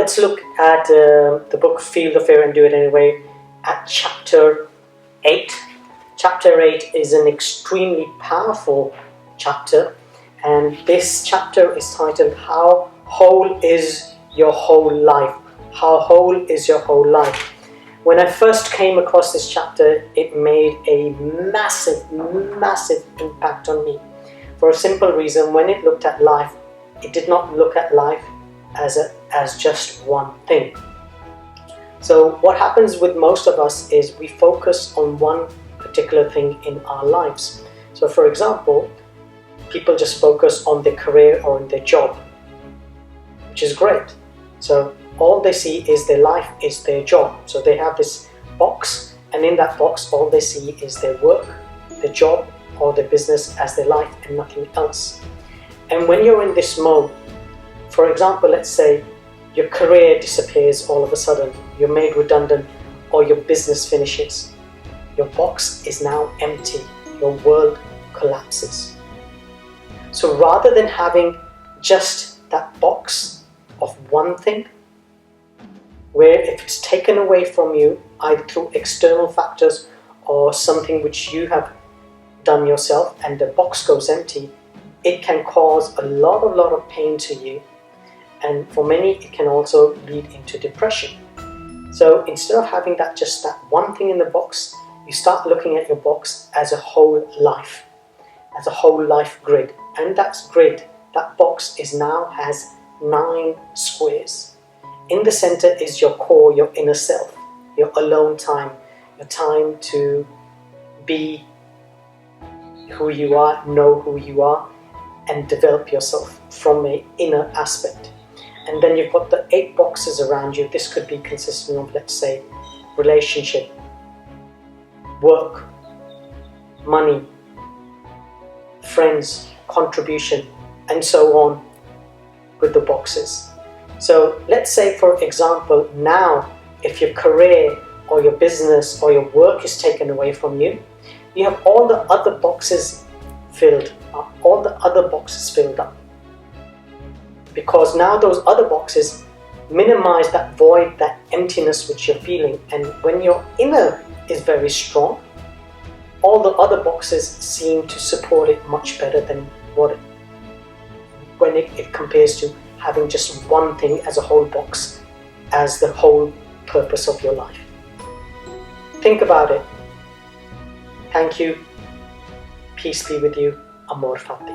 let's look at the book Feel the Fear and Do It Anyway at chapter 8. Chapter 8 is an extremely powerful chapter, and this chapter is titled How Whole Is Your Whole Life? How whole is your whole life? When I first came across this chapter, it made a massive impact on me. For a simple reason, when it looked at life, it did not look at life as just one thing. So what happens with most of us is we focus on one particular thing in our lives. So for example, people just focus on their career or on their job, which is great. So all they see is their life is their job. So they have this box, and in that box all they see is their work, their job, or their business as their life and nothing else. And when you're in this mode, for example, let's say your career disappears all of a sudden, you're made redundant, or your business finishes. Your box is now empty, your world collapses. So rather than having just that box of one thing, where if it's taken away from you, either through external factors or something which you have done yourself, and the box goes empty, it can cause a lot of pain to you, and for many it can also lead into depression. So instead of having just that one thing in the box, you start looking at your box as a whole life, as a whole life grid. And that grid, that box has 9 squares. In the center is your core, your inner self, your alone time, your time to be who you are, know who you are, and develop yourself from an inner aspect. And then you've got the 8 boxes around you. This could be consisting of, let's say, relationship, work, money, friends, contribution, and so on with the boxes. So let's say, for example, now if your career or your business or your work is taken away from you, you have all the other boxes filled up, because now those other boxes minimize that void, that emptiness which you're feeling. And when your inner is very strong, all the other boxes seem to support it much better than when it compares to having just one thing as a whole box, as the whole purpose of your life. Think about it. Thank you. Peace be with you. Amor Fati.